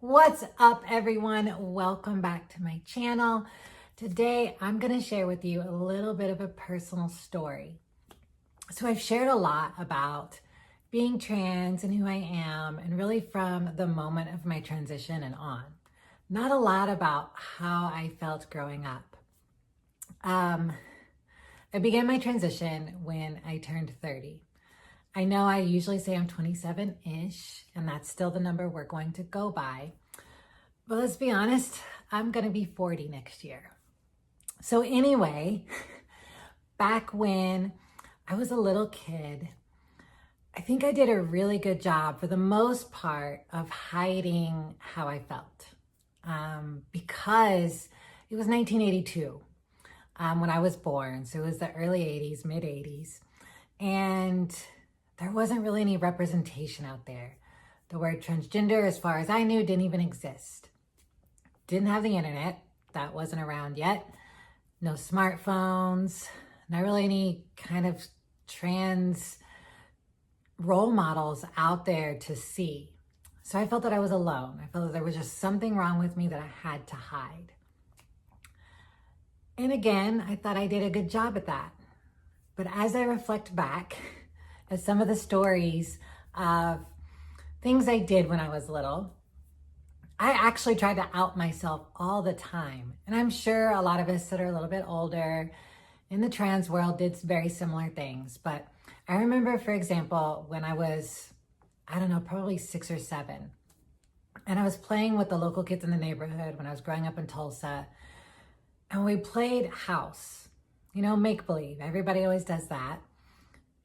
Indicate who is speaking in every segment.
Speaker 1: What's up, everyone? Welcome back to my channel. Today, I'm going to share with you a little bit of a personal story. So I've shared a lot about being trans and who I am, and really from the moment of my transition and on. Not a lot about how I felt growing up. I began my transition when I turned 30. I know I usually say I'm 27-ish, and that's still the number we're going to go by. But let's be honest, I'm going to be 40 next year. So anyway, back when I was a little kid, I think I did a really good job for the most part of hiding how I felt. Because it was 1982 when I was born. So it was the early 80s, mid 80s. And there wasn't really any representation out there. The word transgender, as far as I knew, didn't even exist. Didn't have the internet. That wasn't around yet. No smartphones. Not really any kind of trans role models out there to see. So I felt that I was alone. I felt that there was just something wrong with me that I had to hide. And again, I thought I did a good job at that. But as I reflect back at some of the stories of things I did when I was little, I actually tried to out myself all the time. And I'm sure a lot of us that are a little bit older in the trans world did very similar things. But I remember, for example, when I was, probably 6 or 7, and I was playing with the local kids in the neighborhood when I was growing up in Tulsa, and we played house, make-believe. Everybody always does that.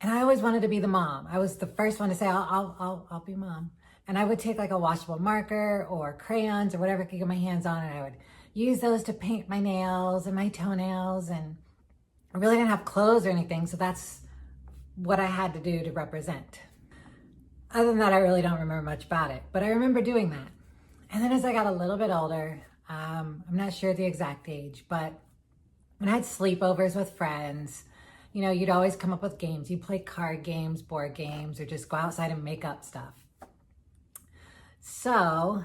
Speaker 1: And I always wanted to be the mom. I was the first one to say, I'll be mom. And I would take like a washable marker or crayons or whatever I could get my hands on, and I would use those to paint my nails and my toenails. And I really didn't have clothes or anything, so that's what I had to do to represent. Other than that, I really don't remember much about it, but I remember doing that. And then as I got a little bit older, I'm not sure the exact age, but when I had sleepovers with friends, you'd always come up with games. You'd play card games, board games, or just go outside and make up stuff. So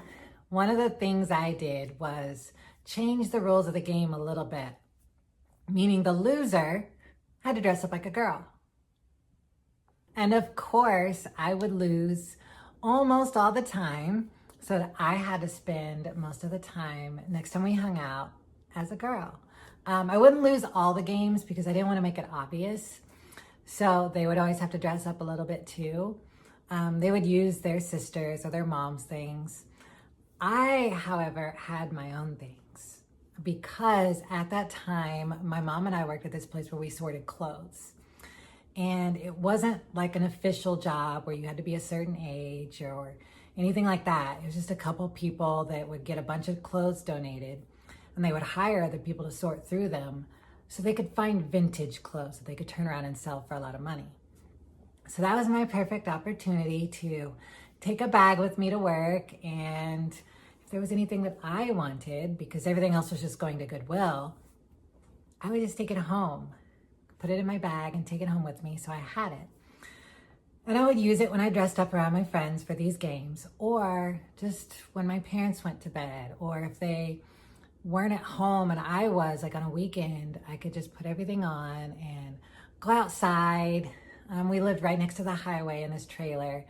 Speaker 1: one of the things I did was change the rules of the game a little bit, meaning the loser had to dress up like a girl. And of course, I would lose almost all the time, so that I had to spend most of the time next time we hung out as a girl. I wouldn't lose all the games because I didn't want to make it obvious. So they would always have to dress up a little bit too. They would use their sisters or their mom's things. I, however, had my own things because at that time, my mom and I worked at this place where we sorted clothes. And it wasn't like an official job where you had to be a certain age or anything like that. It was just a couple people that would get a bunch of clothes donated, and they would hire other people to sort through them so they could find vintage clothes that they could turn around and sell for a lot of money. So that was my perfect opportunity to take a bag with me to work, and if there was anything that I wanted, because everything else was just going to Goodwill, I would just take it home, put it in my bag and take it home with me so I had it. And I would use it when I dressed up around my friends for these games, or just when my parents went to bed, or if they weren't at home and I was, like on a weekend, I could just put everything on and go outside. We lived right next to the highway in this trailer.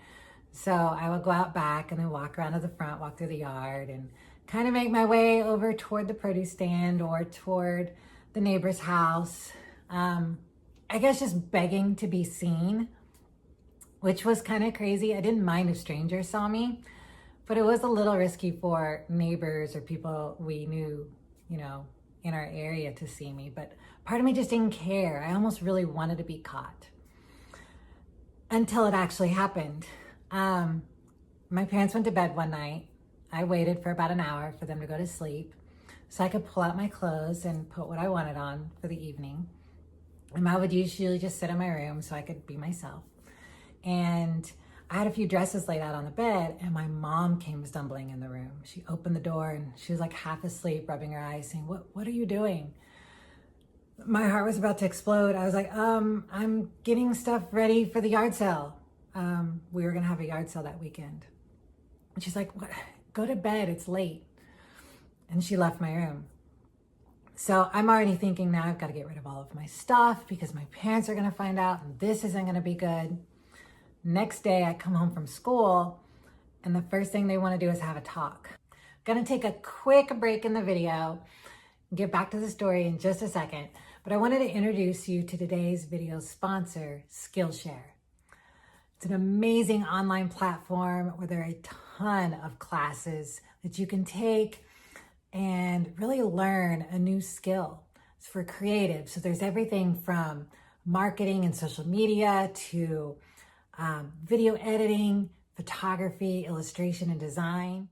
Speaker 1: So I would go out back and then walk around to the front, walk through the yard, and kind of make my way over toward the produce stand or toward the neighbor's house. I guess just begging to be seen, which was kind of crazy. I didn't mind if strangers saw me, but it was a little risky for neighbors or people we knew, in our area to see me. But part of me just didn't care. I almost really wanted to be caught until it actually happened. My parents went to bed one night. I waited for about an hour for them to go to sleep so I could pull out my clothes and put what I wanted on for the evening. And I would usually just sit in my room so I could be myself. And I had a few dresses laid out on the bed, and my mom came stumbling in the room. She opened the door and she was like half asleep, rubbing her eyes, saying, what are you doing? My heart was about to explode. I was like, I'm getting stuff ready for the yard sale. We were gonna have a yard sale that weekend. And she's like, what? go to bed, it's late. And she left my room. So I'm already thinking now I've got to get rid of all of my stuff because my parents are going to find out and this isn't going to be good. Next day I come home from school and the first thing they want to do is have a talk. I'm going to take a quick break in the video, get back to the story in just a second, but I wanted to introduce you to today's video sponsor, Skillshare. It's an amazing online platform where there are a ton of classes that you can take and really learn a new skill. It's for creatives. So there's everything from marketing and social media to video editing, photography, illustration, and design.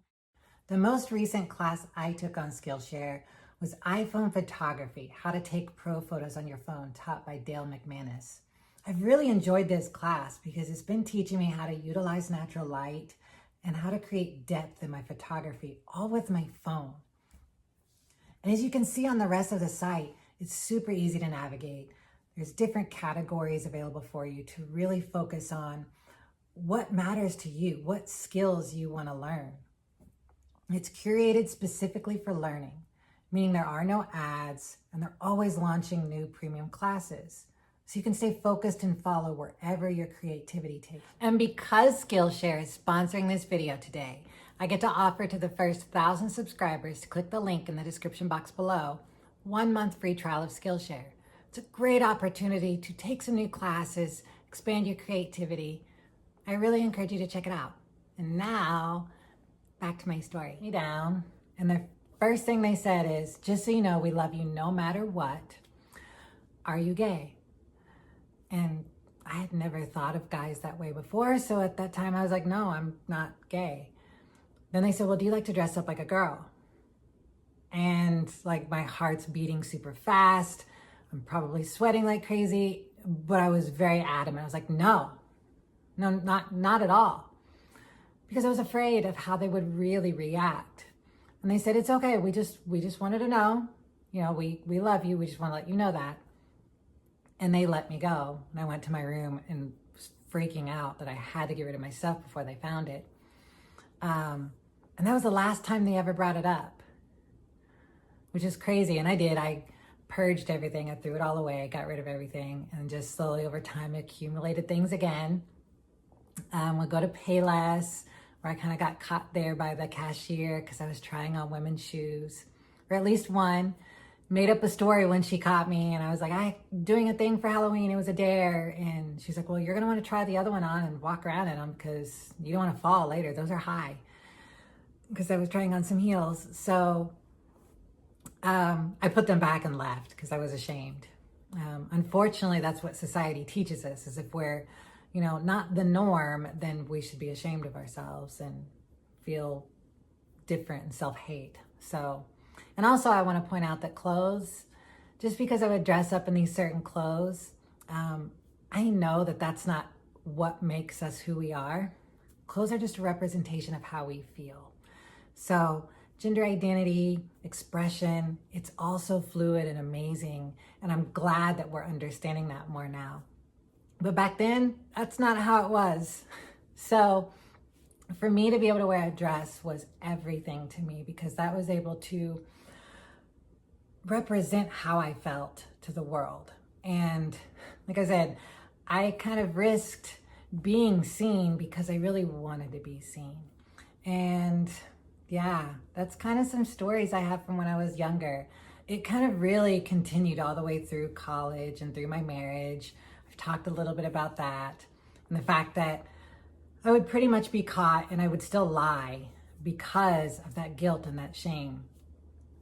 Speaker 1: The most recent class I took on Skillshare was iPhone photography, how to take pro photos on your phone, taught by Dale McManus. I've really enjoyed this class because it's been teaching me how to utilize natural light and how to create depth in my photography, all with my phone. And as you can see on the rest of the site, it's super easy to navigate. There's different categories available for you to really focus on what matters to you, what skills you want to learn. It's curated specifically for learning, meaning there are no ads and they're always launching new premium classes. So you can stay focused and follow wherever your creativity takes. And because Skillshare is sponsoring this video today, I get to offer to the first 1,000 subscribers to click the link in the description box below, 1 month free trial of Skillshare. It's a great opportunity to take some new classes, expand your creativity. I really encourage you to check it out. And now, back to my story. Me down, and the first thing they said is, just so you know, we love you no matter what. Are you gay? And I had never thought of guys that way before, so at that time I was like, no, I'm not gay. Then they said, well, do you like to dress up like a girl? And like my heart's beating super fast. I'm probably sweating like crazy, but I was very adamant. I was like, no, not at all. Because I was afraid of how they would really react. And they said, it's okay. We just wanted to know, you know, we love you. We just want to let you know that. And they let me go. And I went to my room and was freaking out that I had to get rid of my stuff before they found it. And that was the last time they ever brought it up, which is crazy. And I did. I purged everything. I threw it all away. I got rid of everything. And just slowly over time accumulated things again. We'll go to Payless, where I kind of got caught there by the cashier because I was trying on women's shoes, or at least one. Made up a story when she caught me, and I was like, I'm doing a thing for Halloween. It was a dare. And she's like, well, you're going to want to try the other one on and walk around in them because you don't want to fall later. Those are high. Because I was trying on some heels. So I put them back and left because I was ashamed. Unfortunately, that's what society teaches us, is if we're, you know, not the norm, then we should be ashamed of ourselves and feel different and self-hate. So, and also I want to point out that clothes, just because I would dress up in these certain clothes, I know that that's not what makes us who we are. Clothes are just a representation of how we feel. So gender identity, expression, it's also fluid and amazing. And I'm glad that we're understanding that more now. But back then, that's not how it was. So for me to be able to wear a dress was everything to me, because that was able to represent how I felt to the world. And like I said, I kind of risked being seen because I really wanted to be seen. And yeah, that's kind of some stories I have from when I was younger. It kind of really continued all the way through college and through my marriage. I've talked a little bit about that, and the fact that I would pretty much be caught and I would still lie because of that guilt and that shame.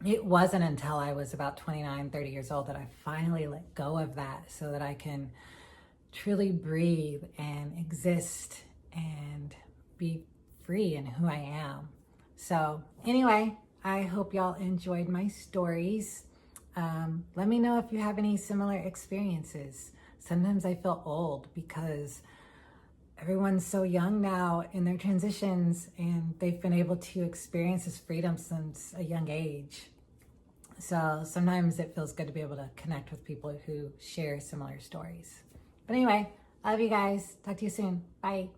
Speaker 1: It wasn't until I was about 29, 30 years old that I finally let go of that so that I can truly breathe and exist and be free in who I am. So anyway, I hope y'all enjoyed my stories. Let me know if you have any similar experiences. Sometimes I feel old because everyone's so young now in their transitions and they've been able to experience this freedom since a young age. So sometimes it feels good to be able to connect with people who share similar stories. But anyway, I love you guys. Talk to you soon. Bye.